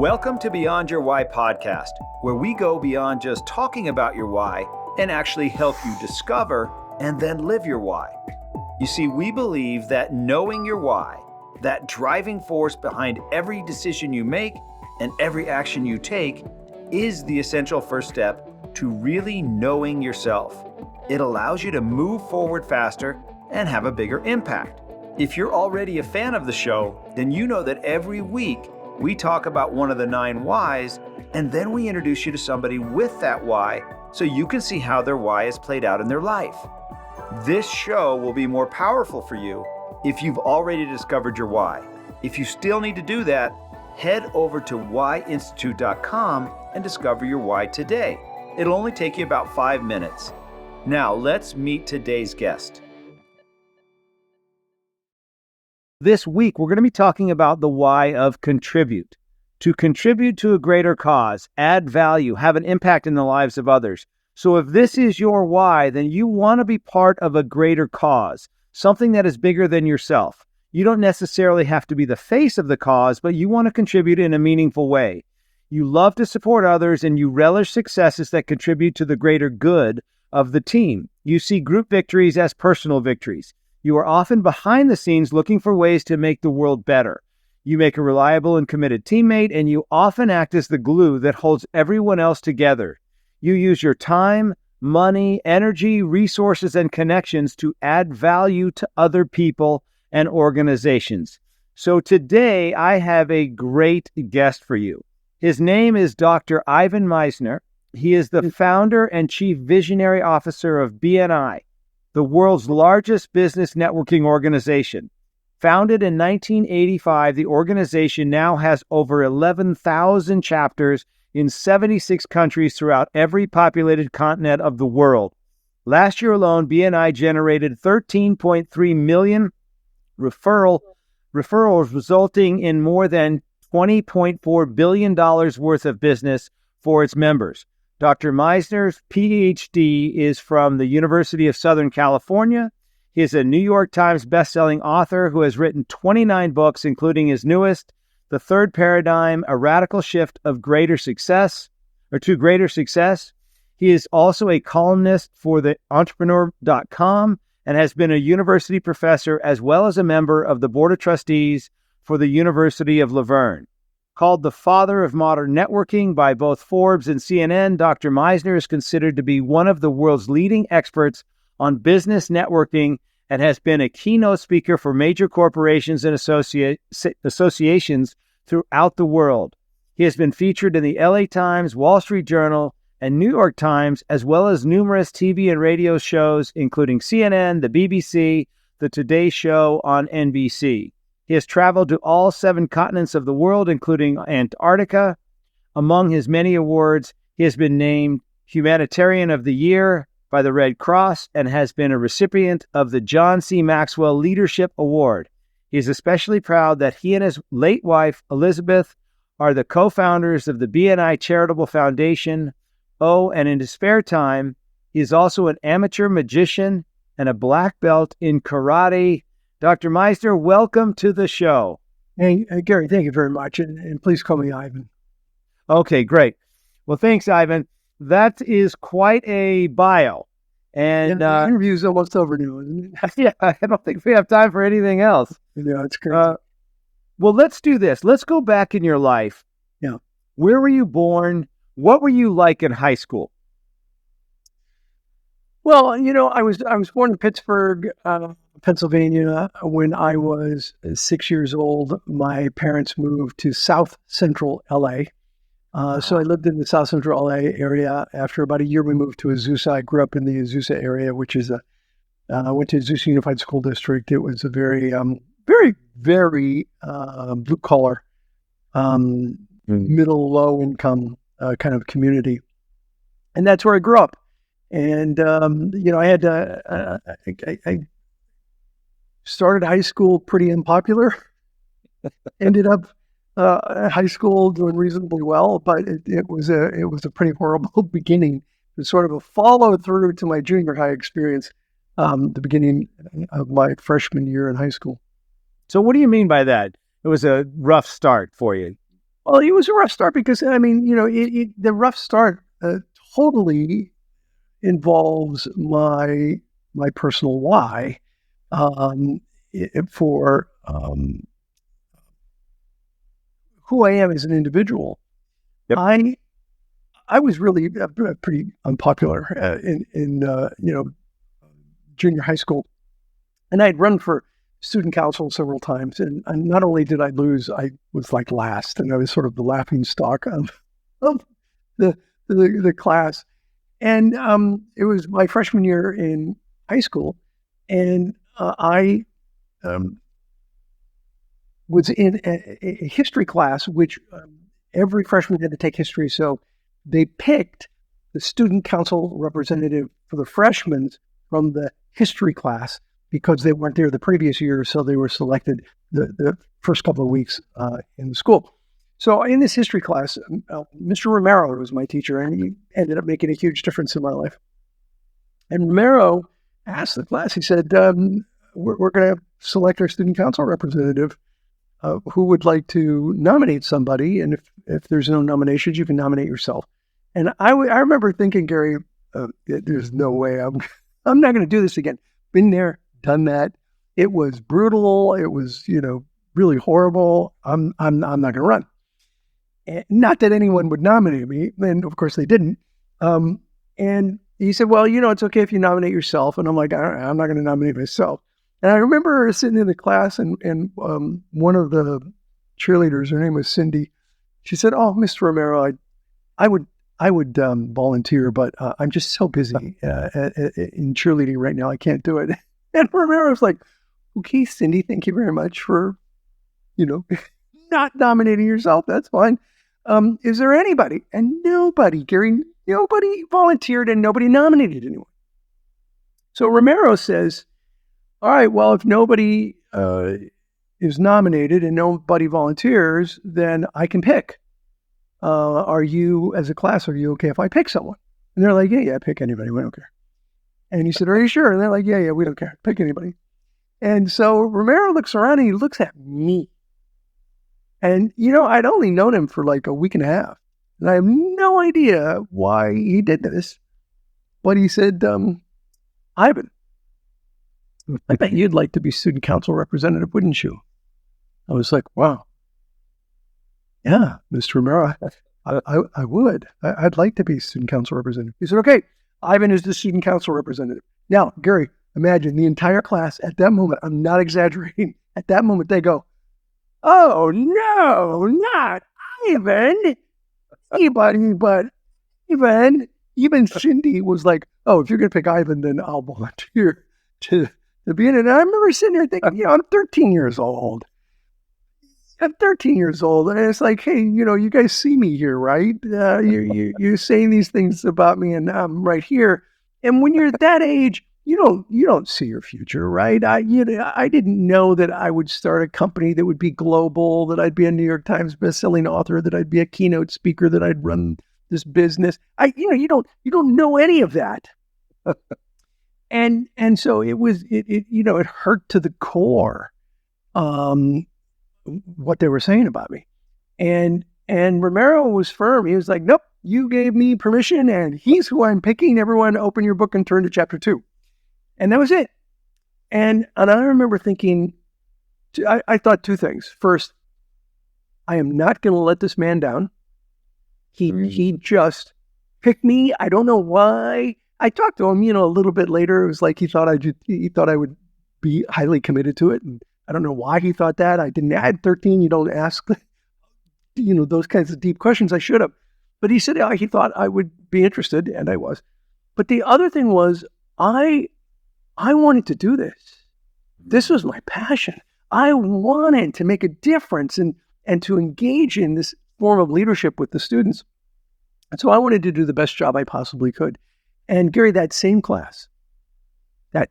Welcome to Beyond Your Why podcast, where we go beyond just talking about your why and actually help you discover and then live your why. You see, we believe that knowing your why, that driving force behind every decision you make and every action you take, is the essential first step to really knowing yourself. It allows you to move forward faster and have a bigger impact. If you're already a fan of the show, then you know that every week we talk about one of the 9 whys, and then we introduce you to somebody with that why so you can see how their why is played out in their life. This show will be more powerful for you if you've already discovered your why. If you still need to do that, head over to whyinstitute.com and discover your why today. It'll only take you about 5 minutes. Now, let's meet today's guest. This week, we're going to be talking about the why of contribute. To contribute to a greater cause, add value, have an impact in the lives of others. So if this is your why, then you want to be part of a greater cause, something that is bigger than yourself. You don't necessarily have to be the face of the cause, but you want to contribute in a meaningful way. You love to support others and you relish successes that contribute to the greater good of the team. You see group victories as personal victories. You are often behind the scenes looking for ways to make the world better. You make a reliable and committed teammate, and you often act as the glue that holds everyone else together. You use your time, money, energy, resources, and connections to add value to other people and organizations. So today, I have a great guest for you. His name is Dr. Ivan Misner. He is the founder and chief visionary officer of BNI, the world's largest business networking organization. Founded in 1985, the organization now has over 11,000 chapters in 76 countries throughout every populated continent of the world. Last year alone, BNI generated 13.3 million referrals, resulting in more than $20.4 billion worth of business for its members. Dr. Misner's PhD is from the University of Southern California. He is a New York Times bestselling author who has written 29 books, including his newest, The Third Paradigm, A Radical Shift to Greater Success. He is also a columnist for the entrepreneurial.com and has been a university professor as well as a member of the Board of Trustees for the University of Laverne. Called the father of modern networking by both Forbes and CNN, Dr. Misner is considered to be one of the world's leading experts on business networking and has been a keynote speaker for major corporations and associations throughout the world. He has been featured in the LA Times, Wall Street Journal, and New York Times, as well as numerous TV and radio shows, including CNN, the BBC, The Today Show on NBC. He has traveled to all 7 continents of the world, including Antarctica. Among his many awards, he has been named Humanitarian of the Year by the Red Cross and has been a recipient of the John C. Maxwell Leadership Award. He is especially proud that he and his late wife, Elizabeth, are the co-founders of the BNI Charitable Foundation. And in his spare time, he is also an amateur magician and a black belt in karate. Dr. Misner, welcome to the show. Hey, Gary, thank you very much. And please call me Ivan. Okay, great. Well, thanks, Ivan. That is quite a bio. And the interview's almost over now, isn't it? Yeah, I don't think we have time for anything else. Yeah, it's crazy. Well, let's do this. Let's go back in your life. Yeah. Where were you born? What were you like in high school? Well, I was born in Pittsburgh, Pennsylvania. When I was 6 years old, my parents moved to South Central LA. So I lived in the South Central LA area. After about a year, we moved to Azusa. I grew up in the Azusa area, which is I went to Azusa Unified School District. It was a very, very blue collar, middle, low income kind of community. And that's where I grew up. And, I had I started high school pretty unpopular, ended up high school doing reasonably well, but it was a pretty horrible beginning. It was sort of a follow through to my junior high experience, the beginning of my freshman year in high school. So what do you mean by that? It was a rough start for you. Well, it was a rough start because, I mean, the rough start totally involves my personal why um, for who I am as an individual. Yep. I was really pretty unpopular in junior high school, and I had run for student council several times, and not only did I lose, I was like last, and I was sort of the laughing stock of the class. And it was my freshman year in high school, and I um, was in a history class, which every freshman had to take history. So they picked the student council representative for the freshmen from the history class because they weren't there the previous year. So they were selected the first couple of weeks in the school. So in this history class, Mr. Romero was my teacher, and he ended up making a huge difference in my life. And Romero asked the class, he said, we're going to select our student council representative. Who would like to nominate somebody? And if there's no nominations, you can nominate yourself. And I remember thinking, Gary, there's no way I'm not going to do this again. Been there, done that. It was brutal. It was, really horrible. I'm not going to run. And not that anyone would nominate me, and of course they didn't. And he said, well, it's okay if you nominate yourself. And I'm like, I'm not going to nominate myself. And I remember sitting in the class, and one of the cheerleaders, her name was Cindy. She said, "Oh, Mr. Romero, I would volunteer, but I'm just so busy in cheerleading right now. I can't do it." And Romero's like, "Okay, Cindy, thank you very much for, not nominating yourself. That's fine. Is there anybody?" And nobody, Gary, nobody volunteered, and nobody nominated anyone. So Romero says, all right, well, if nobody is nominated and nobody volunteers, then I can pick. Are you, as a class, are you okay if I pick someone? And they're like, yeah, pick anybody. We don't care. And he said, are you sure? And they're like, yeah, we don't care. Pick anybody. And so Romero looks around and he looks at me. And, I'd only known him for like a week and a half. And I have no idea why he did this. But he said, Ivan, I bet you'd like to be student council representative, wouldn't you? I was like, wow. Yeah, Mr. Romero, I would. I'd like to be student council representative. He said, okay, Ivan is the student council representative. Now, Gary, imagine the entire class at that moment, I'm not exaggerating, at that moment they go, oh, no, not Ivan. Anybody but Ivan. Even Cindy was like, oh, if you're going to pick Ivan, then I'll volunteer to be in it. And I remember sitting there thinking, I'm 13 years old. I'm 13 years old. And it's like, hey, you guys see me here, right? You're saying these things about me, and I'm right here. And when you're that age, you don't see your future, right? I didn't know that I would start a company that would be global, that I'd be a New York Times bestselling author, that I'd be a keynote speaker, that I'd run this business. You don't know any of that. And so it was, it hurt to the core, what they were saying about me. And Romero was firm. He was like, nope, you gave me permission and he's who I'm picking. Everyone open your book and turn to chapter 2. And that was it. And I remember thinking, I thought two things. First, I am not going to let this man down. He just picked me. I don't know why. I talked to him, a little bit later. It was like he thought I would be highly committed to it. And I don't know why he thought that. I didn't. I had 13. You don't ask, those kinds of deep questions. I should have. But he said he thought I would be interested, and I was. But the other thing was, I wanted to do this. This was my passion. I wanted to make a difference and to engage in this form of leadership with the students. And so I wanted to do the best job I possibly could. And Gary, that same class that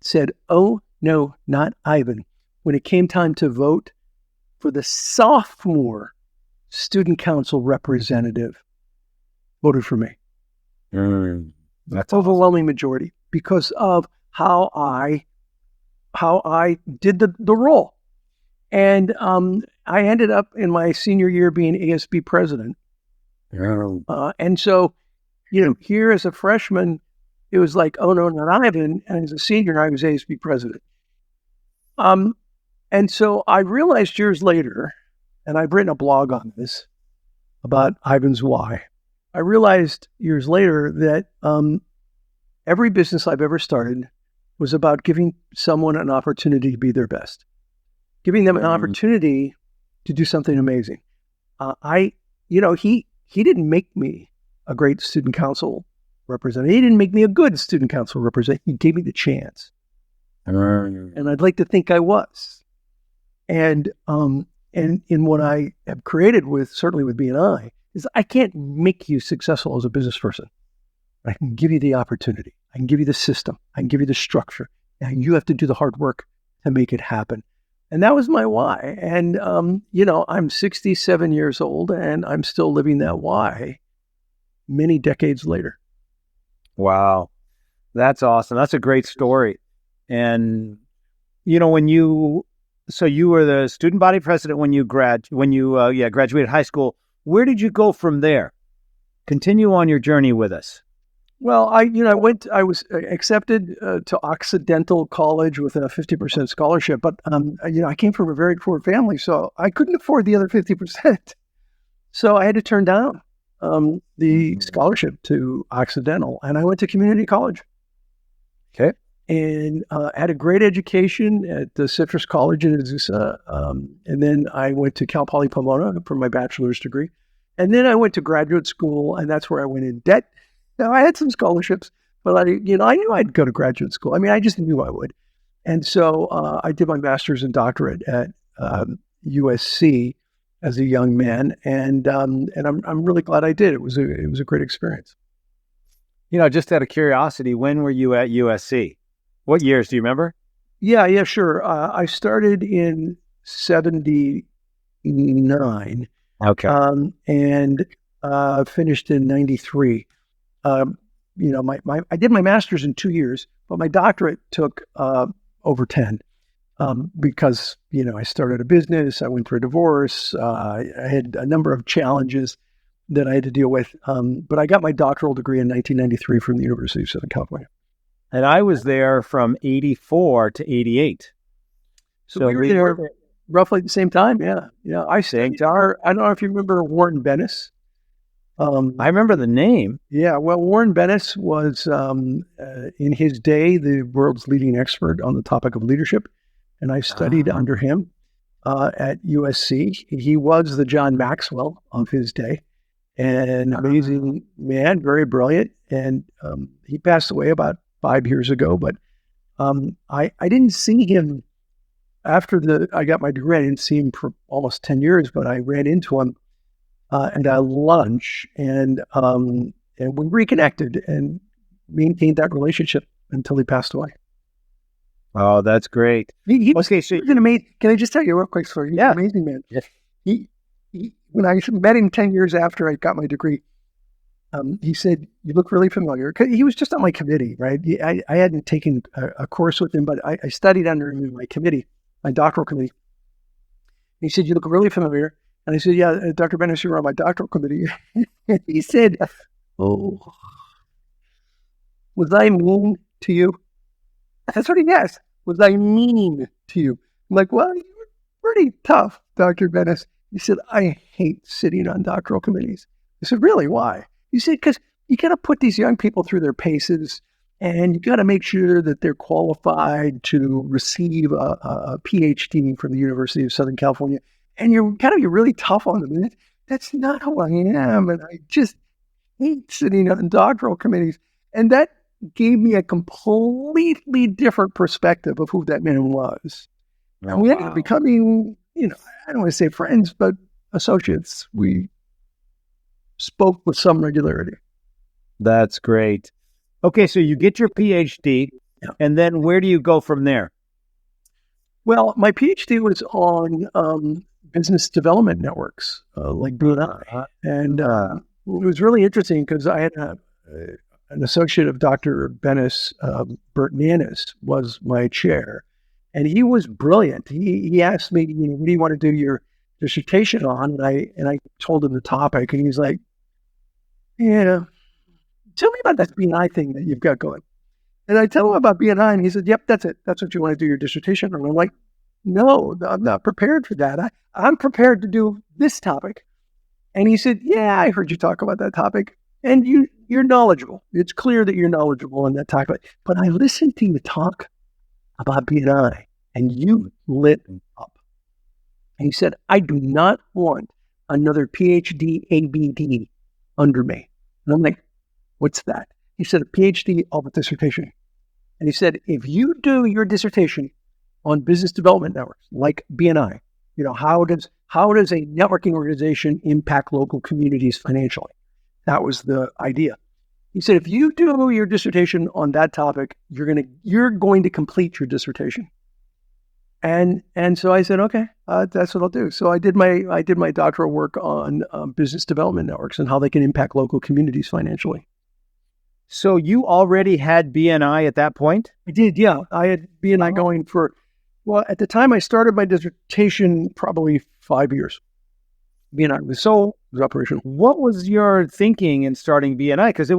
said, oh, no, not Ivan, when it came time to vote for the sophomore student council representative, voted for me. That's overwhelming majority because of how I did the role. And I ended up in my senior year being ASB president. And so, here as a freshman, it was like, oh no, not Ivan. And as a senior, I was ASB president. And so I realized years later, and I've written a blog on this about Ivan's why. I realized years later that every business I've ever started was about giving someone an opportunity to be their best, giving them an opportunity to do something amazing. He didn't make me a great student council representative. He didn't make me a good student council representative. He gave me the chance. And I'd like to think I was. And in what I have created certainly with BNI, is I can't make you successful as a business person. I can give you the opportunity. I can give you the system. I can give you the structure. And you have to do the hard work to make it happen. And that was my why. And, I'm 67 years old and I'm still living that why many decades later. Wow. That's awesome. That's a great story. And, so you were the student body president when you graduated high school. Where did you go from there? Continue on your journey with us. Well, I was accepted to Occidental College with a 50% scholarship, but I came from a very poor family, so I couldn't afford the other 50%. So I had to turn down the scholarship to Occidental, and I went to community college. Okay. And had a great education at the Citrus College in Azusa. And then I went to Cal Poly Pomona for my bachelor's degree. And then I went to graduate school, and that's where I went in debt. Now, I had some scholarships, but I knew I'd go to graduate school. I mean, I just knew I would. And so I did my master's and doctorate at USC as a young man. And I'm really glad I did. It was a great experience. Just out of curiosity, when were you at USC? What years do you remember? Yeah, sure. I started in 79. Okay. And finished in 93. I did my master's in 2 years, but my doctorate took over 10 because, I started a business. I went through a divorce. I had a number of challenges that I had to deal with. But I got my doctoral degree in 1993 from the University of Southern California. And I was there from 84 to 88. So we were there roughly at the same time. Yeah. I don't know if you remember Warren Bennis. I remember the name. Yeah. Well, Warren Bennis was, in his day, the world's leading expert on the topic of leadership. And I studied under him at USC. He was the John Maxwell of his day. An amazing man, very brilliant. And he passed away about 5 years ago. But I didn't see him after I got my degree. I didn't see him for almost 10 years, but I ran into him at a lunch, and we reconnected and maintained that relationship until he passed away. Oh, that's great. Okay, so he's an amazing. Can I just tell you a real quick story? He's an amazing man. Yeah. He when I met him 10 years after I got my degree, he said, "You look really familiar." 'Cause he was just on my committee, right? I hadn't taken a course with him, but I studied under him in my committee, my doctoral committee. He said, "You look really familiar." And I said, "Yeah, Dr. Bennis, you were on my doctoral committee." He said, "Oh, was I mean to you?" That's what he asked. "Was I mean to you?" I'm like, "Well, you were pretty tough, Dr. Bennis." He said, "I hate sitting on doctoral committees." I said, "Really? Why?" He said, "Because you got to put these young people through their paces, and you got to make sure that they're qualified to receive a PhD from the University of Southern California. And you're got to be really tough on them. And that's not who I am. And I just hate sitting on doctoral committees." And that gave me a completely different perspective of who that man was. Oh, and we ended up becoming, I don't want to say friends, but associates. We spoke with some regularity. That's great. Okay, so you get your PhD, and then where do you go from there? Well, my PhD was on business development networks, like BNI. And it was really interesting because I had an associate of Dr. Bennis, Bert Nannis, was my chair. And he was brilliant. He asked me, what do you want to do your dissertation on, and I told him the topic, and he's like, yeah, tell me about that BNI thing that you've got going. And I tell him about BNI, and he said, yep, that's it. That's what you want to do your dissertation on. I'm like, no, I'm not prepared for that. I'm prepared to do this topic. And he said, yeah, I heard you talk about that topic. And you're knowledgeable. It's clear that you're knowledgeable on that topic. But I listened to you talk about BNI, and you lit up. And he said, I do not want another PhD ABD under me. And I'm like, what's that? He said, a PhD of a dissertation. And he said, if you do your dissertation on business development networks like BNI, how does a networking organization impact local communities financially? That was the idea. He said, if you do your dissertation on that topic, you're going to complete your dissertation. And so I said, okay, that's what I'll do. So I did my doctoral work on business development networks and how they can impact local communities financially. So you already had BNI at that point? I did, yeah. I had BNI going for, well, at the time I started my dissertation, probably 5 years. BNI was operational. What was your thinking in starting BNI? Because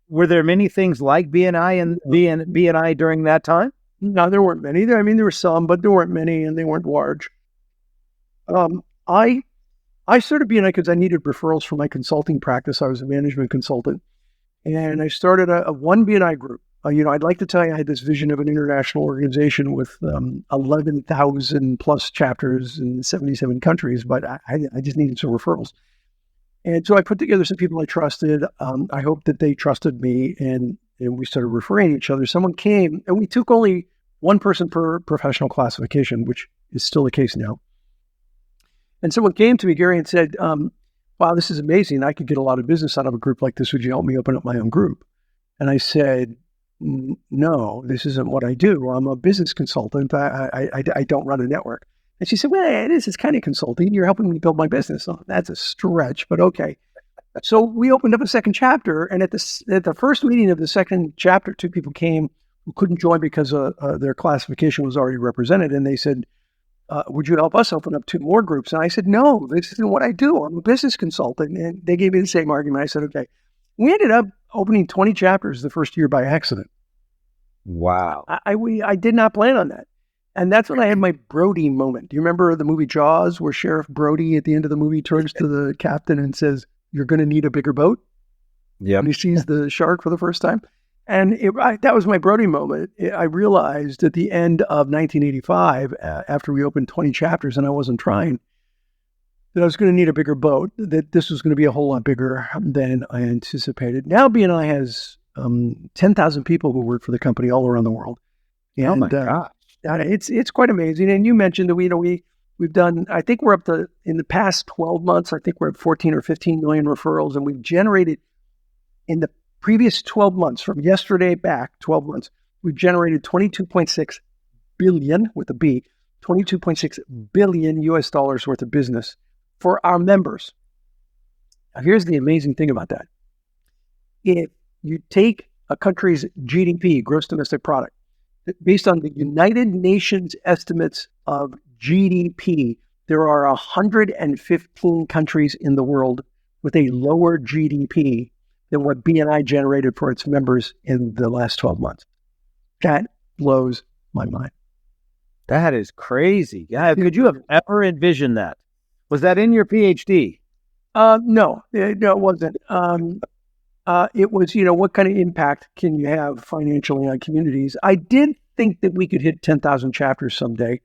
were there many things like BNI and BNI during that time? No, there weren't many. There were some, but there weren't many, and they weren't large. I started BNI because I needed referrals for my consulting practice. I was a management consultant. And I started a one BNI group. I'd like to tell you I had this vision of an international organization with 11,000 plus chapters in 77 countries, but I just needed some referrals. And so I put together some people I trusted. I hoped that they trusted me, and we started referring each other. Someone came, and we took only one person per professional classification, which is still the case now. And someone came to me, Gary, and said, wow, this is amazing. I could get a lot of business out of a group like this. Would you help me open up my own group? And I said, no, this isn't what I do. I'm a business consultant. I don't run a network. And she said, well, it is. It's kind of consulting. You're helping me build my business. Oh, that's a stretch, but okay. So we opened up a second chapter. And at the first meeting of the second chapter, 2 people came who couldn't join because their classification was already represented. And they said, would you help us open up 2 more groups? And I said, no, this isn't what I do. I'm a business consultant. And they gave me the same argument. I said, okay. We ended up opening 20 chapters the first year by accident. Wow. I did not plan on that. And that's when I had my Brody moment. Do you remember the movie Jaws, where Sheriff Brody at the end of the movie turns to the captain and says, you're going to need a bigger boat? Yeah. And he sees the shark for the first time. And that was my Brody moment. I realized at the end of 1985, after we opened 20 chapters and I wasn't trying, that I was going to need a bigger boat, that this was going to be a whole lot bigger than I anticipated. Now BNI has 10,000 people who work for the company all around the world. And, oh my gosh. It's quite amazing. And you mentioned that we've done, I think we're up to, in the past 12 months, I think we're at 14 or 15 million referrals, and we've generated in the previous 12 months, from yesterday back 12 months, we've generated 22.6 billion with a B, 22.6 billion US dollars worth of business for our members. Now, here's the amazing thing about that. If you take a country's GDP, gross domestic product, based on the United Nations estimates of GDP, there are 115 countries in the world with a lower GDP than what BNI generated for its members in the last 12 months. That blows my mind. That is crazy. Yeah, could you have ever envisioned that? Was that in your PhD? No, it wasn't. It was, what kind of impact can you have financially on communities? I did think that we could hit 10,000 chapters someday.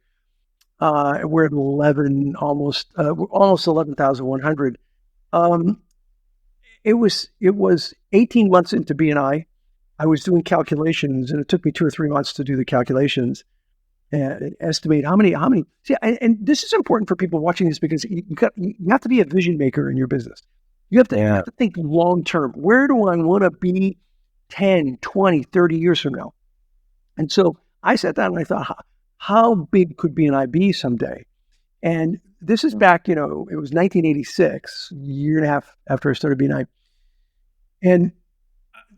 We're at 11, almost 11,100. It was 18 months into BNI. I was doing calculations, and it took me 2 or 3 months to do the calculations and estimate how many. See, and this is important for people watching this, because you have to be a vision maker in your business. You have to think long term. Where do I want to be 10, 20, 30 years from now? And so I sat down and I thought, how big could BNI be someday? And this is back, it was 1986, a year and a half after I started BNI. And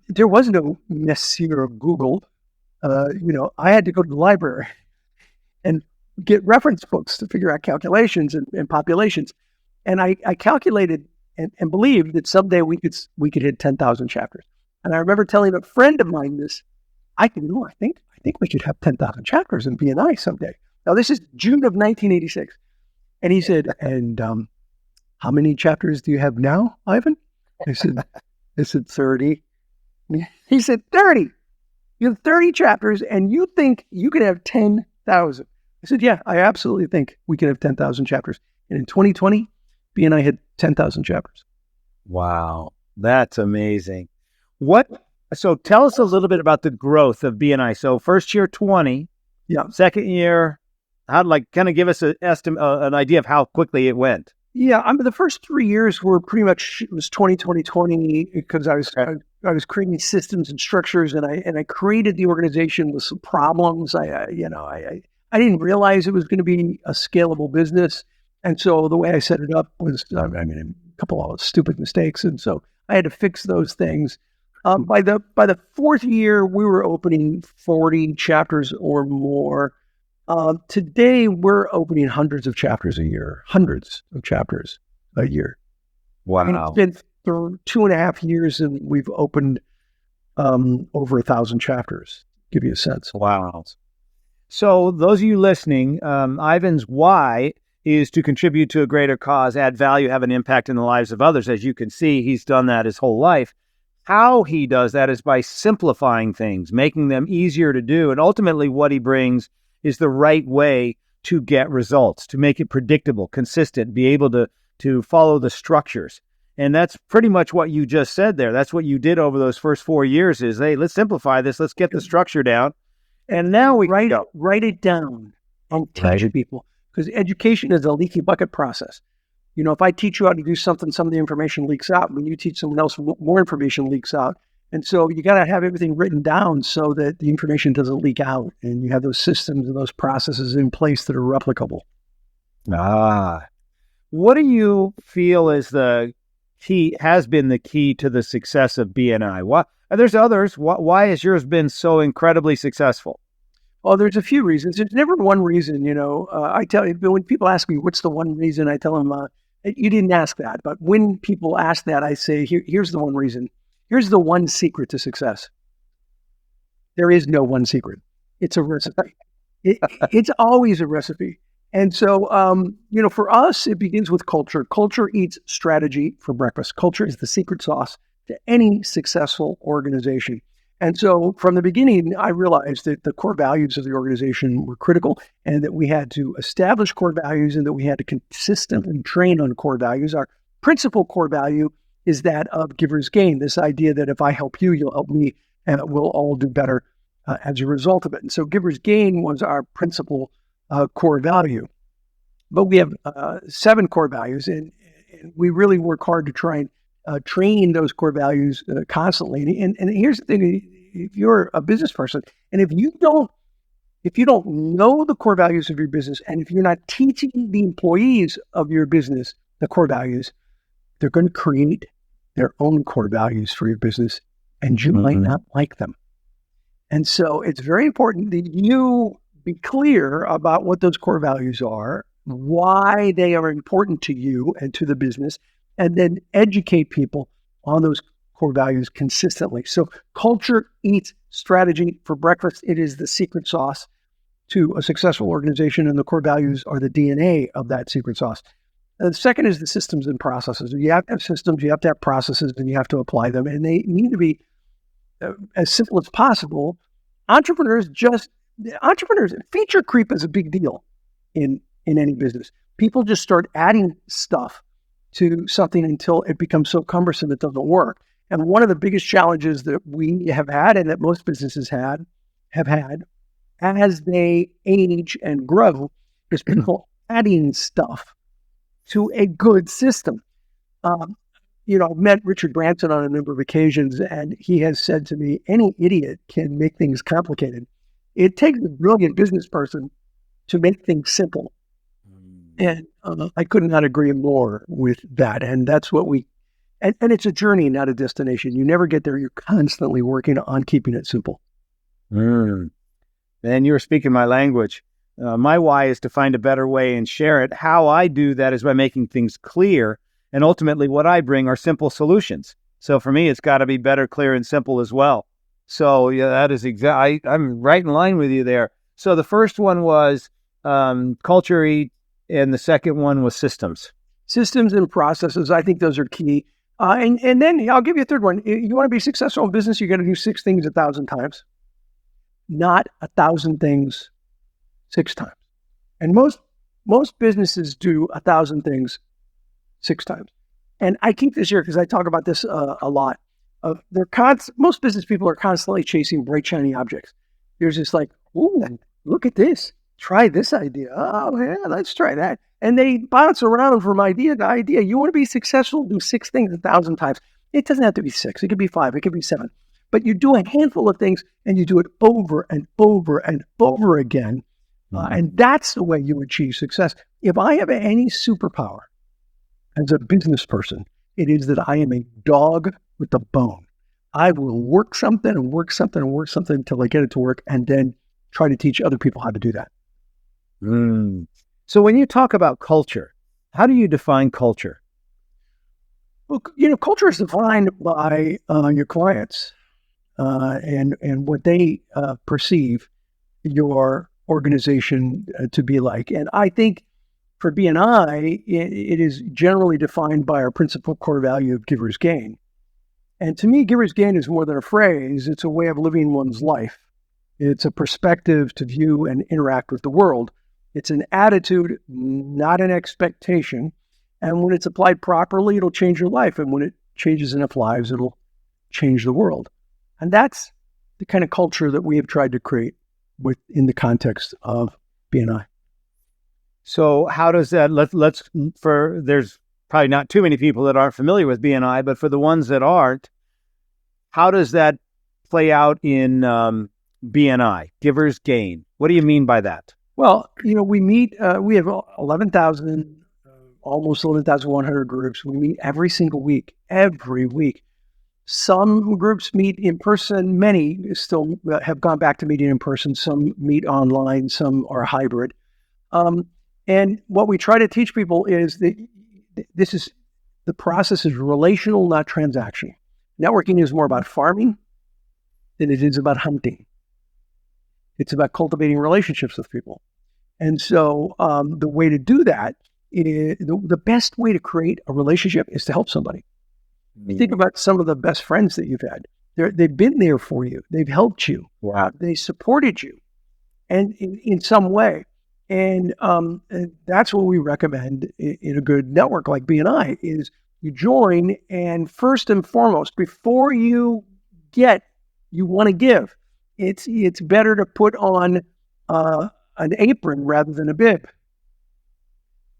there was no Mesner Google. I had to go to the library. And get reference books to figure out calculations and populations. And I calculated and believed that someday we could hit 10,000 chapters. And I remember telling a friend of mine this. I think we should have 10,000 chapters in BNI someday. Now this is June of 1986, and he said, "And how many chapters do you have now, Ivan?" I said 30. He said 30. You have 30 chapters, and you think you could have 10,000. I said, "Yeah, I absolutely think we can have 10,000 chapters." And in 2020, BNI had 10,000 chapters. Wow, that's amazing. So tell us a little bit about the growth of BNI. So first year, 20. Yeah. Second year, kind of give us an idea of how quickly it went. Yeah, the first 3 years were pretty much, it was 2020 because I was creating systems and structures, and I created the organization with some problems. I didn't realize it was going to be a scalable business, and so the way I set it up was, a couple of stupid mistakes, and so I had to fix those things. By the fourth year, we were opening 40 chapters or more. Today, we're opening hundreds of chapters a year. Wow. And it's been through 2.5 years, and we've opened over 1,000 chapters. Give you a sense. Wow. So those of you listening, Ivan's why is to contribute to a greater cause, add value, have an impact in the lives of others. As you can see, he's done that his whole life. How he does that is by simplifying things, making them easier to do. And ultimately what he brings is the right way to get results, to make it predictable, consistent, be able to follow the structures. And that's pretty much what you just said there. That's what you did over those first 4 years is, hey, let's simplify this. Let's get the structure down. And now we write it down and teach people, because education is a leaky bucket process. If I teach you how to do something, some of the information leaks out. When you teach someone else, more information leaks out. And so you got to have everything written down so that the information doesn't leak out, and you have those systems and those processes in place that are replicable. What do you feel is has been the key to the success of BNI? Why? There's others. Why has yours been so incredibly successful? Oh, there's a few reasons. There's never one reason, I tell you, when people ask me, what's the one reason, I tell them, you didn't ask that. But when people ask that, I say, here's the one reason. Here's the one secret to success. There is no one secret. It's a recipe. It's always a recipe. And so, for us, it begins with culture. Culture eats strategy for breakfast. Culture is the secret sauce to any successful organization. And so from the beginning, I realized that the core values of the organization were critical, and that we had to establish core values, and that we had to consistently train on core values. Our principal core value is that of giver's gain, this idea that if I help you, you'll help me, and we'll all do better as a result of it. And so giver's gain was our principal core value. But we have 7 core values, and we really work hard to try and train those core values constantly. And here's the thing: if you're a business person, and if you don't know the core values of your business, and if you're not teaching the employees of your business the core values, they're going to create their own core values for your business, and you might not like them. And so it's very important that you be clear about what those core values are, why they are important to you and to the business, and then educate people on those core values consistently. So culture eats strategy for breakfast. It is the secret sauce to a successful organization, and the core values are the DNA of that secret sauce. And the second is the systems and processes. You have to have systems, you have to have processes, and you have to apply them. And they need to be as simple as possible. Entrepreneurs, feature creep is a big deal in any business. People just start adding stuff to something until it becomes so cumbersome it doesn't work. And one of the biggest challenges that we have had, and that most businesses have had as they age and grow, is people adding stuff to a good system. I've met Richard Branson on a number of occasions, and he has said to me, any idiot can make things complicated. It takes a brilliant business person to make things simple. And I could not agree more with that. And that's what and it's a journey, not a destination. You never get there. You're constantly working on keeping it simple. Man, you were speaking my language. My why is to find a better way and share it. How I do that is by making things clear. And ultimately, what I bring are simple solutions. So for me, it's got to be better, clear, and simple as well. So yeah, that is I'm right in line with you there. So the first one was culture, and the second one was systems. Systems and processes, I think those are key. And then I'll give you a third one. You want to be successful in business, you got to do 6 things 1,000 times, not 1,000 things 6 times. And most businesses do 1,000 things 6 times. And I keep this here because I talk about this a lot. Most business people are constantly chasing bright, shiny objects. There's this like, ooh, look at this. Try this idea. Oh, yeah, let's try that. And they bounce around from idea to idea. You want to be successful, do 6 things 1,000 times. It doesn't have to be 6. It could be 5. It could be 7. But you do a handful of things and you do it over and over and over again. And that's the way you achieve success. If I have any superpower as a business person, it is that I am a dog with a bone. I will work something and work something and work something until I get it to work, and then try to teach other people how to do that. So when you talk about culture, how do you define culture? Well, culture is defined by your clients and what they perceive your organization to be like. And I think for BNI, it is generally defined by our principal core value of giver's gain. And to me, giver's gain is more than a phrase. It's a way of living one's life. It's a perspective to view and interact with the world. It's an attitude, not an expectation. And when it's applied properly, it'll change your life. And when it changes enough lives, it'll change the world. And that's the kind of culture that we have tried to create within the context of BNI. So how does that, there's probably not too many people that aren't familiar with BNI, but for the ones that aren't, how does that play out in BNI, giver's gain? What do you mean by that? Well, we meet, we have 11,000, almost 11,100 groups. We meet every single week, every week. Some groups meet in person. Many still have gone back to meeting in person. Some meet online. Some are hybrid. And what we try to teach people is that the process is relational, not transactional. Networking is more about farming than it is about hunting. It's about cultivating relationships with people. And so the way to do that, the best way to create a relationship is to help somebody. Think about some of the best friends that you've had. They've been there for you. They've helped you. Wow. They supported you and in some way. And that's what we recommend in a good network like BNI is you join, and first and foremost, before you want to give. It's better to put on an apron rather than a bib.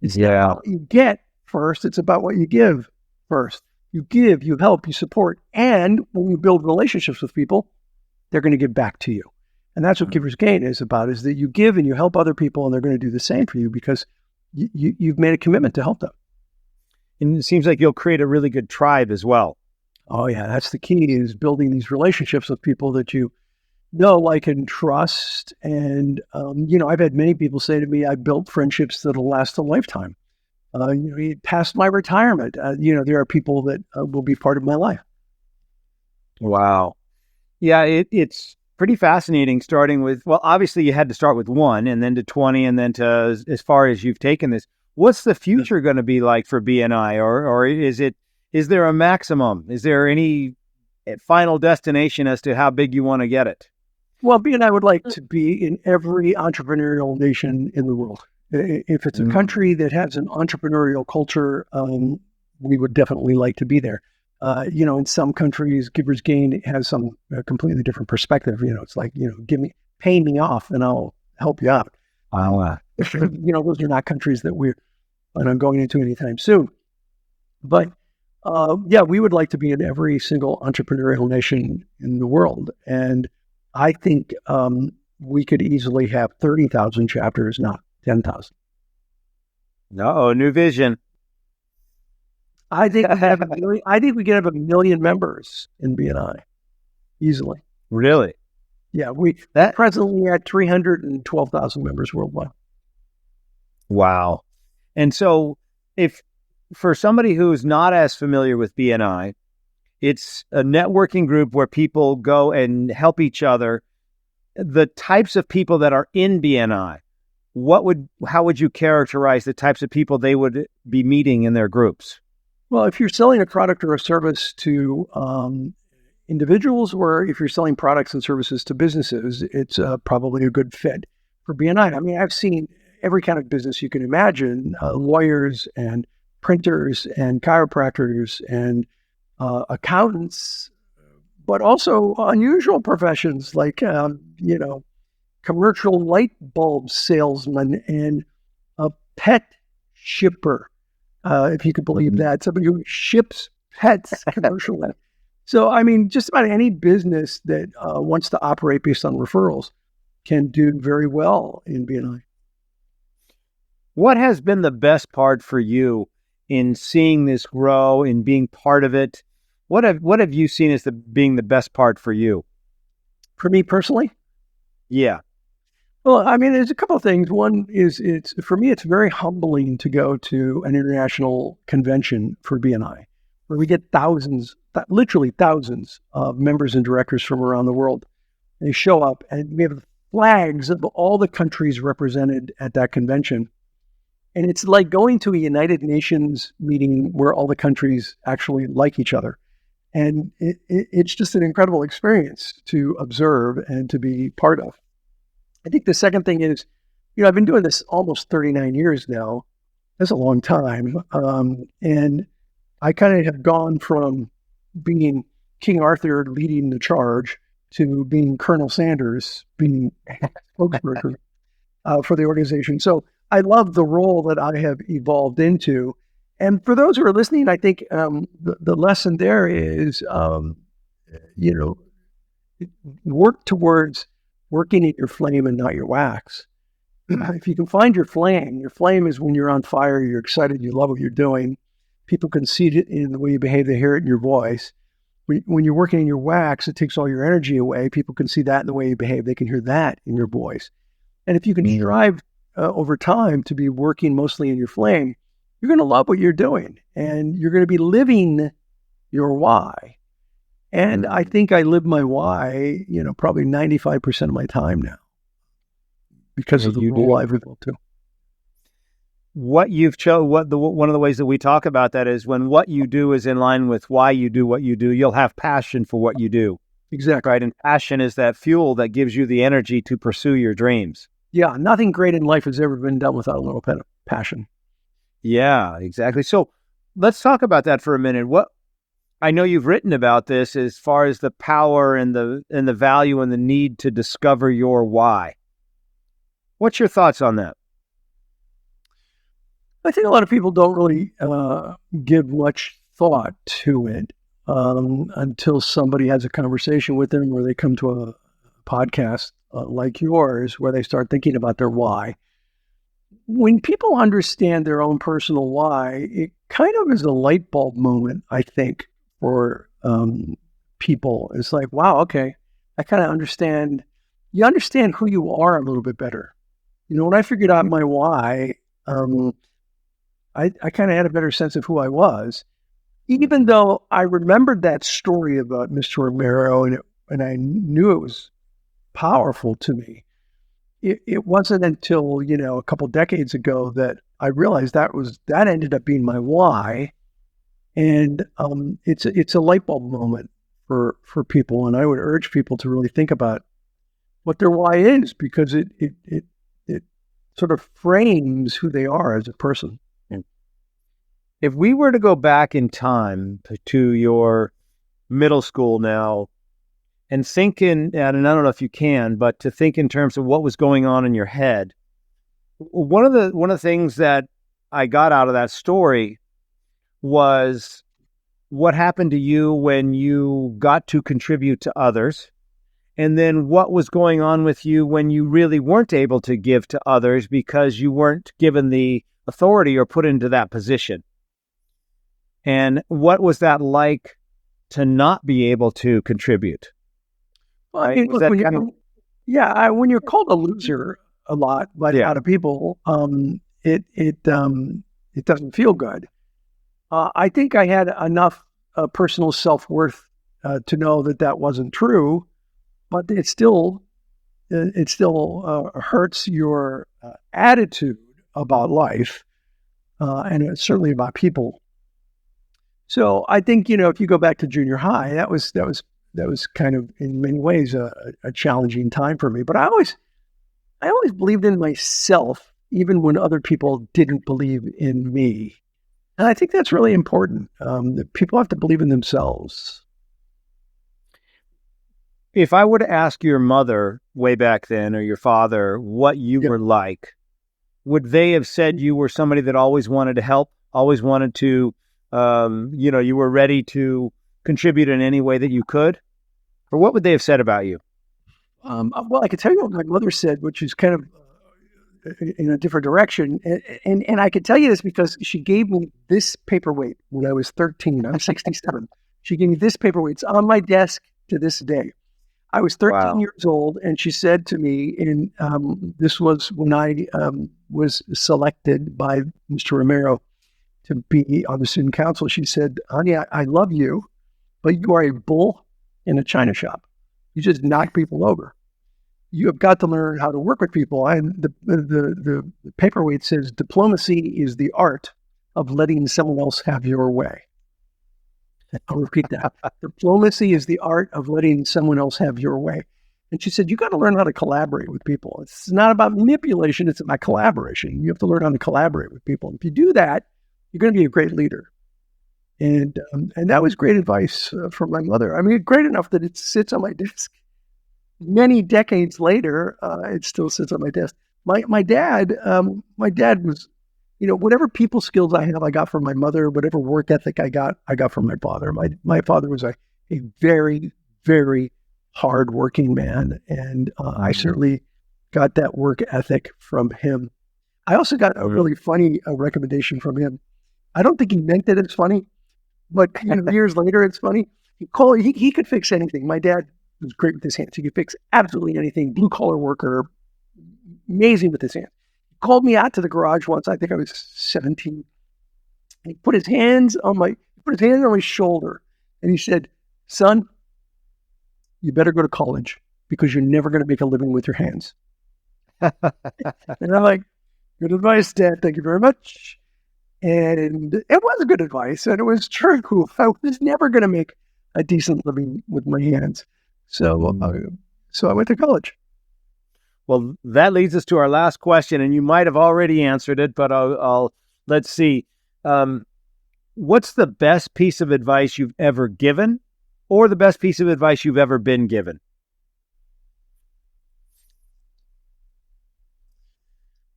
It's not what you get first. It's about what you give first. You give, you help, you support. And when you build relationships with people, they're going to give back to you. And that's what giver's gain is about, is that you give and you help other people, and they're going to do the same for you because you've made a commitment to help them. And it seems like you'll create a really good tribe as well. Oh, yeah. That's the key, is building these relationships with people that you know, like, and trust. And, I've had many people say to me, I built friendships that'll last a lifetime. Past my retirement, there are people that will be part of my life. Wow. Yeah, it's pretty fascinating starting with, well, obviously you had to start with 1 and then to 20 and then to as far as you've taken this. What's the future going to be like for BNI, or is there a maximum? Is there any final destination as to how big you want to get it? Well, BNI would like to be in every entrepreneurial nation in the world. If it's a country that has an entrepreneurial culture, we would definitely like to be there. In some countries, giver's gain has some completely different perspective. It's like, pay me off and I'll help you out. Those are not countries that we're planning on going into anytime soon. But we would like to be in every single entrepreneurial nation in the world. And I think we could easily have 30,000 chapters, not 10,000. No, new vision. I think we could have 1 million members in BNI easily. Really? Yeah, we presently at 312,000 members worldwide. Wow. And so if for somebody who's not as familiar with BNI, it's a networking group where people go and help each other. The types of people that are in BNI, how would you characterize the types of people they would be meeting in their groups? Well, if you're selling a product or a service to individuals, or if you're selling products and services to businesses, it's probably a good fit for BNI. I mean, I've seen every kind of business you can imagine, lawyers and printers and chiropractors and accountants, but also unusual professions like, commercial light bulb salesman and a pet shipper, if you could believe that. Somebody who ships pets commercially. So, I mean, just about any business that wants to operate based on referrals can do very well in BNI. What has been the best part for you in seeing this grow, in being part of it? What have you seen as being the best part for you? For me personally? Yeah. Well, I mean, there's a couple of things. One is for me, it's very humbling to go to an international convention for BNI, where we get literally thousands of members and directors from around the world. They show up and we have flags of all the countries represented at that convention. And it's like going to a United Nations meeting where all the countries actually like each other. And it's just an incredible experience to observe and to be part of. I think the second thing is, I've been doing this almost 39 years now. That's a long time. And I kind of have gone from being King Arthur leading the charge to being Colonel Sanders being spokesperson for the organization. So I love the role that I have evolved into. And for those who are listening, I think the lesson there is, work towards working at your flame and not your wax. If you can find your flame is when you're on fire, you're excited, you love what you're doing. People can see it in the way you behave, they hear it in your voice. When you're working in your wax, it takes all your energy away. People can see that in the way you behave. They can hear that in your voice. And if you can strive over time to be working mostly in your flame, you're going to love what you're doing and you're going to be living your why. And I think I live my why, probably 95% of my time now because of the role I've evolved to. What you've chosen, one of the ways that we talk about that is when what you do is in line with why you do what you do, you'll have passion for what you do. Exactly. Right. And passion is that fuel that gives you the energy to pursue your dreams. Yeah. Nothing great in life has ever been done without a little bit of passion. Yeah, exactly. So let's talk about that for a minute. I know you've written about this as far as the power and the value and the need to discover your why. What's your thoughts on that? I think a lot of people don't really give much thought to it until somebody has a conversation with them or they come to a podcast like yours where they start thinking about their why. When people understand their own personal why, it kind of is a light bulb moment, I think, for people. It's like, wow, okay, I kind of understand. You understand who you are a little bit better. When I figured out my why, I kind of had a better sense of who I was, even though I remembered that story about Mr. Romero and I knew it was powerful to me. It wasn't until, a couple decades ago that I realized that ended up being my why. And it's a light bulb moment for people. And I would urge people to really think about what their why is, because it sort of frames who they are as a person. If we were to go back in time to your middle school now and think and I don't know if you can, but to think in terms of what was going on in your head, one of the things that I got out of that story was what happened to you when you got to contribute to others, and then what was going on with you when you really weren't able to give to others because you weren't given the authority or put into that position. And what was that like to not be able to contribute? Well, I mean, look, Yeah, when you're called a loser a lot by a Yeah. lot of people, it doesn't feel good. I think I had enough personal self-worth to know that that wasn't true, but it still hurts your attitude about life, and it's certainly about people. So I think, if you go back to junior high, that was kind of in many ways a challenging time for me. But I always believed in myself, even when other people didn't believe in me. And I think that's really important. That people have to believe in themselves. If I were to ask your mother way back then or your father what you Yeah. were like, would they have said you were somebody that always wanted to help, always wanted to, you were ready to contribute in any way that you could? Or what would they have said about you? Well, I could tell you what my mother said, which is kind of in a different direction. And I could tell you this because she gave me this paperweight when I was 13. I'm 67. She gave me this paperweight. It's on my desk to this day. I was 13 Wow. years old, and she said to me, and this was when I was selected by Mr. Romero to be on the student council. She said, "Honey, I love you, but you are a bull in a china shop. You just knock people over. You have got to learn how to work with people." And the paperweight says, "Diplomacy is the art of letting someone else have your way." I'll repeat that. Diplomacy is the art of letting someone else have your way. And she said, you got to learn how to collaborate with people. It's not about manipulation, it's about collaboration. You have to learn how to collaborate with people. And if you do that, you're going to be a great leader. And that was great advice from my mother. I mean, great enough that it sits on my desk. Many decades later, it still sits on my desk. My dad was, whatever people skills I have, I got from my mother. Whatever work ethic I got from my father. My father was a very, very hardworking man, and I certainly got that work ethic from him. I also got a really funny recommendation from him. I don't think he meant that it's funny, but years later, it's funny. He could fix anything. My dad was great with his hands. He could fix absolutely anything. Blue collar worker, amazing with his hands. He called me out to the garage once. I think I was 17. And he put his hands on my shoulder, and he said, "Son, you better go to college because you're never going to make a living with your hands." And I'm like, "Good advice, Dad. Thank you very much." And it was good advice, and it was true. I was never going to make a decent living with my hands. So I went to college. Well, that leads us to our last question, and you might have already answered it, but let's see. What's the best piece of advice you've ever given, or the best piece of advice you've ever been given?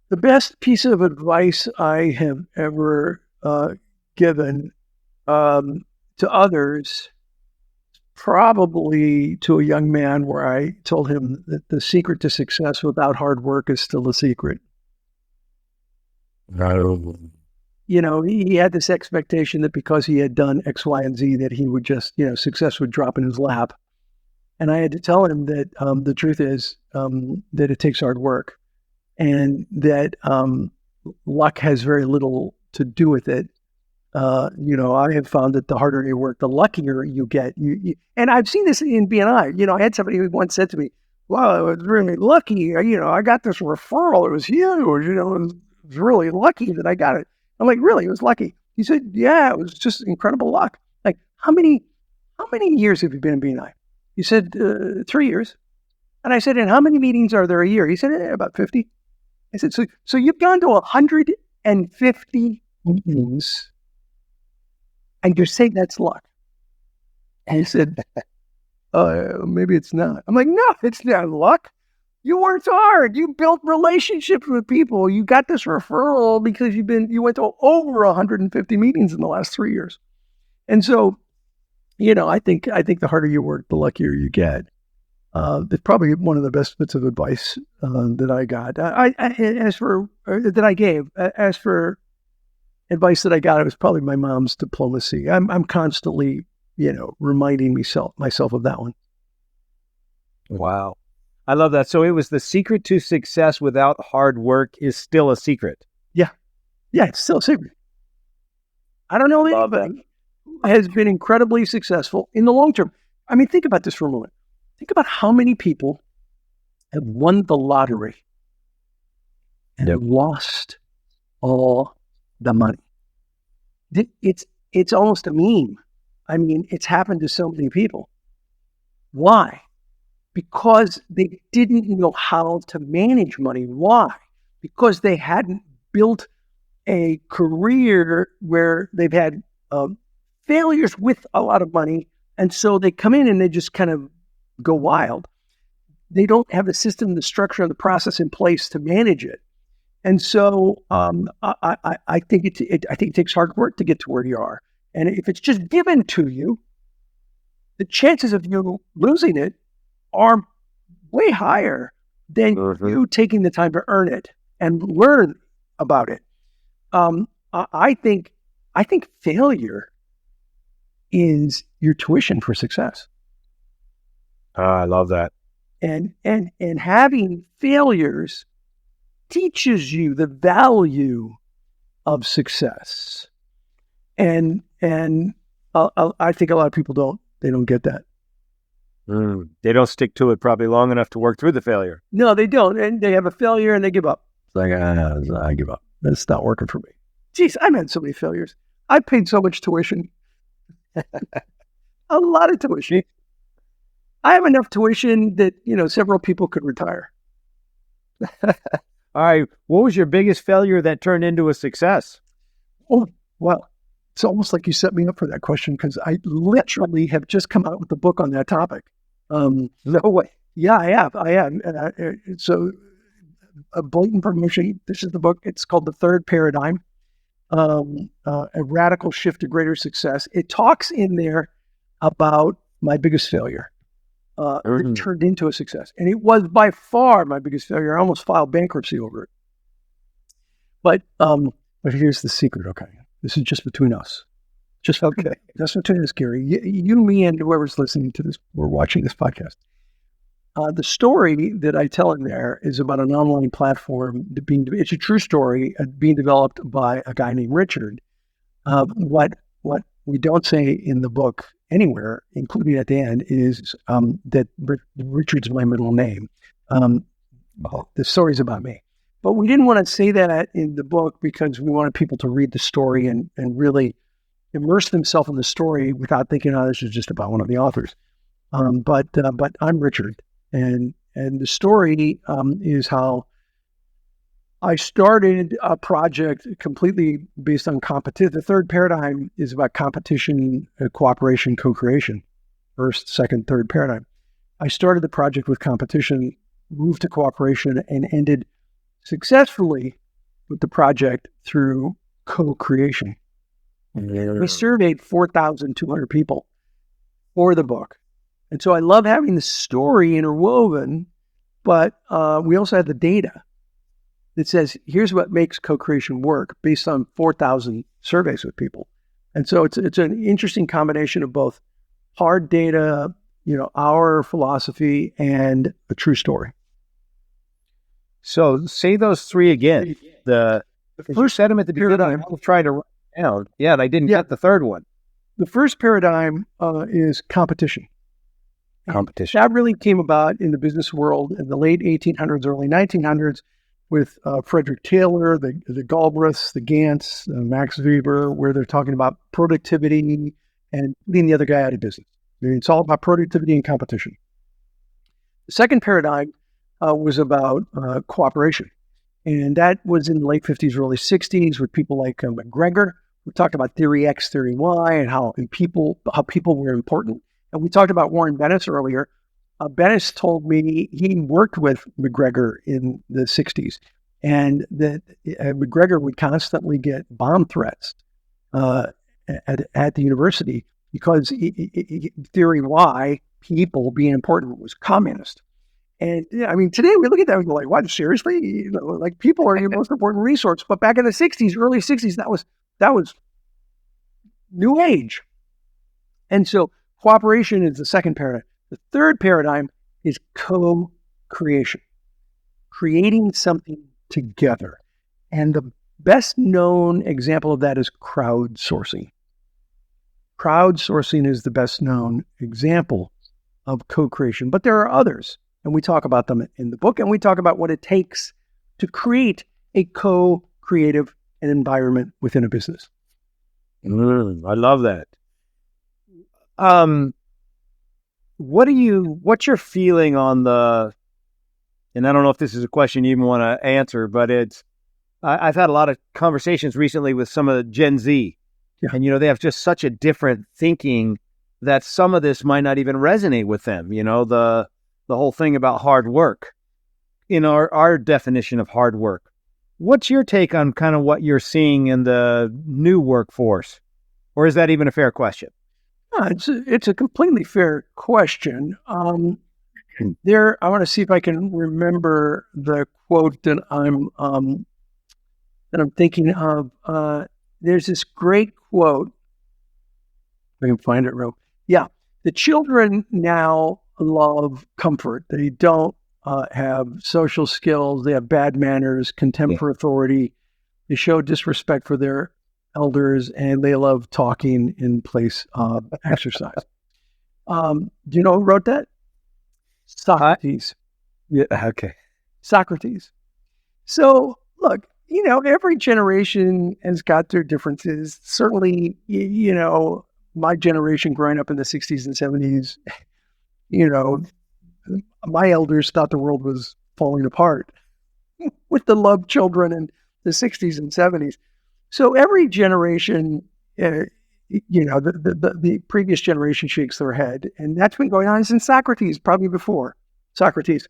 The best piece of advice I have ever given to others, probably to a young man, where I told him that the secret to success without hard work is still a secret. He had this expectation that because he had done X, Y, and Z, that he would just, success would drop in his lap. And I had to tell him that the truth is that it takes hard work, and that luck has very little to do with it. I have found that the harder you work, the luckier you get. And I've seen this in BNI. I had somebody who once said to me, "Wow, I was really lucky. I got this referral. It was huge. It was really lucky that I got it." I'm like, "Really? It was lucky?" He said, "Yeah, it was just incredible luck." Like, how many years have you been in BNI? He said, 3 years. And I said, "And how many meetings are there a year?" He said, "About 50. I said, so you've gone to 150 meetings and you're saying that's luck?" And he said, "Maybe it's not." I'm like, "No, it's not luck. You worked hard. You built relationships with people. You got this referral because you went to over 150 meetings in the last 3 years." And so, I think the harder you work, the luckier you get. It's probably one of the best bits of advice that I got. That I gave. As for advice that I got, it was probably my mom's diplomacy. I'm constantly, reminding myself of that one. Wow. I love that. So it was the secret to success without hard work is still a secret. Yeah, it's still a secret. I don't know anybody who has been incredibly successful in the long term. I mean, think about this for a moment. Think about how many people have won the lottery and lost all the money. It's almost a meme. I mean, it's happened to so many people. Why? Because they didn't know how to manage money. Why? Because they hadn't built a career where they've had failures with a lot of money. And so they come in and they just kind of go wild. They don't have the system, the structure, and the process in place to manage it. And so I think it takes hard work to get to where you are. And if it's just given to you, the chances of you losing it are way higher than you taking the time to earn it and learn about it. I think failure is your tuition for success. I love that. And having failures teaches you the value of success. And I think a lot of people don't get that. They don't stick to it probably long enough to work through the failure. No, they don't. And they have a failure and they give up. It's like, I give up. It's not working for me. Geez, I've had so many failures. I paid so much tuition. A lot of tuition. I have enough tuition that, several people could retire. All right. What was your biggest failure that turned into a success? Oh, well, it's almost like you set me up for that question because I literally have just come out with a book on that topic. No way. Yeah, I have. And so a blatant promotion. This is the book. It's called The Third Paradigm, a radical shift to greater success. It talks in there about my biggest failure. It turned into a success. And it was by far my biggest failure. I almost filed bankruptcy over it. But here's the secret, okay? This is just between us. Just okay. That's between us, Gary. You, me, and whoever's listening to this or watching this podcast. The story that I tell in there is about an online platform it's a true story being developed by a guy named Richard. What we don't say in the book anywhere, including at the end, is that Richard's my middle name. The story's about me. But we didn't want to say that in the book because we wanted people to read the story and really immerse themselves in the story without thinking, oh, this is just about one of the authors. But I'm Richard. And the story is how I started a project completely based on competition. The third paradigm is about competition, cooperation, co-creation. First, second, third paradigm. I started the project with competition, moved to cooperation, and ended successfully with the project through co-creation. We surveyed 4,200 people for the book. And so I love having the story interwoven, but we also had the data that says, here's what makes co-creation work based on 4,000 surveys with people. And so it's an interesting combination of both hard data, our philosophy, and a true story. So say those three again. The first sediment, the paradigm, I was trying to write down. Yeah, and I didn't get the third one. The first paradigm is competition. Competition. That really came about in the business world in the late 1800s, early 1900s with Frederick Taylor, the Galbraiths, the Gants, Max Weber, where they're talking about productivity and putting the other guy out of business. It's all about productivity and competition. The second paradigm was about cooperation. And that was in the late 50s, early 60s with people like McGregor, who talked about theory X, theory Y, and how people were important. And we talked about Warren Bennis earlier. Bennis told me he worked with McGregor in the 60s, and that McGregor would constantly get bomb threats at the university because theory Y, people being important, was communist. And I mean, today we look at that and go like, what, seriously? Like people are your most important resource. But back in the 60s, early 60s, that was new age. And so cooperation is the second paradigm. The third paradigm is co creating something together. And the best known example of that is crowdsourcing. Crowdsourcing is the best known example of co-creation, but there are others, and we talk about them in the book, and we talk about what it takes to create a co-creative environment within a business. I love that. What's your feeling on and I don't know if this is a question you even want to answer, but I've had a lot of conversations recently with some of the Gen Z, and, they have just such a different thinking that some of this might not even resonate with them. The whole thing about hard work, in our definition of hard work. What's your take on kind of what you're seeing in the new workforce? Or is that even a fair question? It's a completely fair question. I want to see if I can remember the quote that I'm thinking of. There's this great quote. I can find it real. Yeah, the children now love comfort. They don't have social skills. They have bad manners, contempt for authority. They show disrespect for their elders, and they love talking in place of exercise. Do you know who wrote that? Socrates. Yeah. Okay. Socrates. So look, every generation has got their differences. Certainly, my generation growing up in the 60s and 70s, my elders thought the world was falling apart with the love children in the 60s and 70s. So every generation, the previous generation shakes their head, and that's been going on since Socrates, probably before Socrates.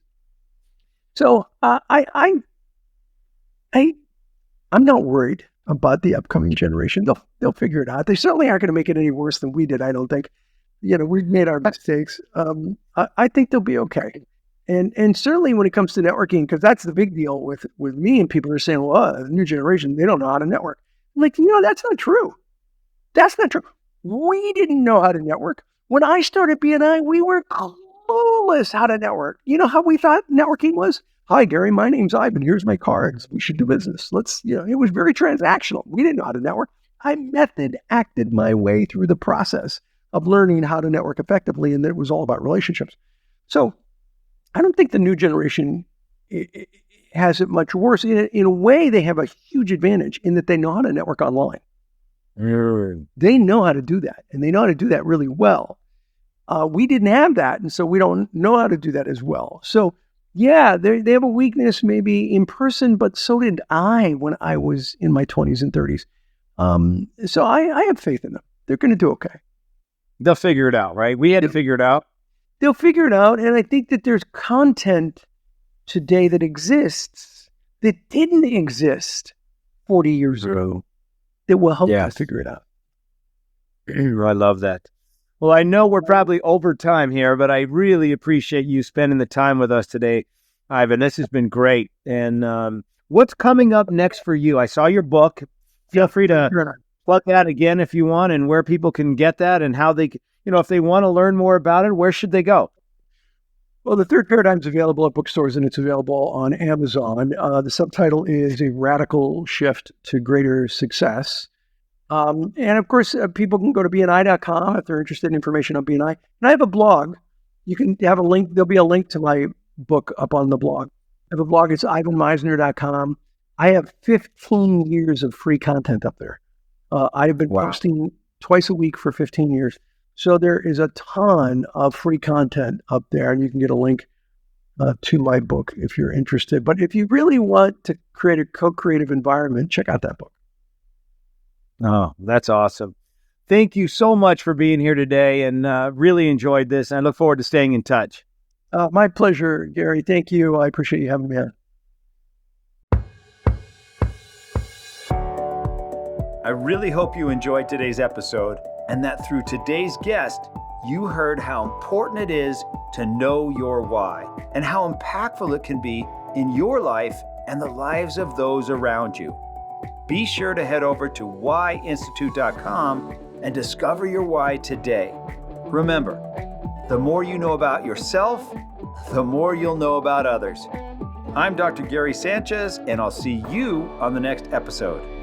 So I'm not worried about the upcoming generation. They'll figure it out. They certainly aren't going to make it any worse than we did, I don't think. We've made our mistakes. I think they'll be okay. And certainly when it comes to networking, because that's the big deal with me, and people are saying, well, the new generation, they don't know how to network. I'm like, that's not true. That's not true. We didn't know how to network. When I started BNI, we were clueless how to network. You know how we thought networking was? Hi, Gary, my name's Ivan. Here's my cards. We should do business. It was very transactional. We didn't know how to network. I method acted my way through the process of learning how to network effectively, and it was all about relationships. So I don't think the new generation has it much worse. In a way, they have a huge advantage in that they know how to network online. They know how to do that, and they know how to do that really well. We didn't have that, and so we don't know how to do that as well. So yeah, they have a weakness maybe in person, but so did I when I was in my 20s and 30s. So I have faith in them. They're going to do okay. They'll figure it out, right? We had to figure it out. They'll figure it out, and I think that there's content today that exists that didn't exist 40 years ago that will help us figure it out. I love that. Well, I know we're probably over time here, but I really appreciate you spending the time with us today, Ivan. This has been great. And what's coming up next for you? I saw your book. Feel free to plug that again if you want, and where people can get that, and how they, if they want to learn more about it, where should they go? Well, the Third Paradigm is available at bookstores, and it's available on Amazon. The subtitle is A Radical Shift to Greater Success. And of course, people can go to bni.com if they're interested in information on BNI. And I have a blog. You can have a link. There'll be a link to my book up on the blog. I have a blog. It's ivanmisner.com. I have 15 years of free content up there. I've been posting twice a week for 15 years. So there is a ton of free content up there, and you can get a link to my book if you're interested. But if you really want to create a co-creative environment, check out that book. Oh, that's awesome. Thank you so much for being here today, and really enjoyed this. I look forward to staying in touch. My pleasure, Gary. Thank you. I appreciate you having me on. I really hope you enjoyed today's episode, and that through today's guest, you heard how important it is to know your why and how impactful it can be in your life and the lives of those around you. Be sure to head over to whyinstitute.com and discover your why today. Remember, The more you know about yourself, the more you'll know about others. I'm Dr. Gary Sanchez, and I'll see you on the next episode.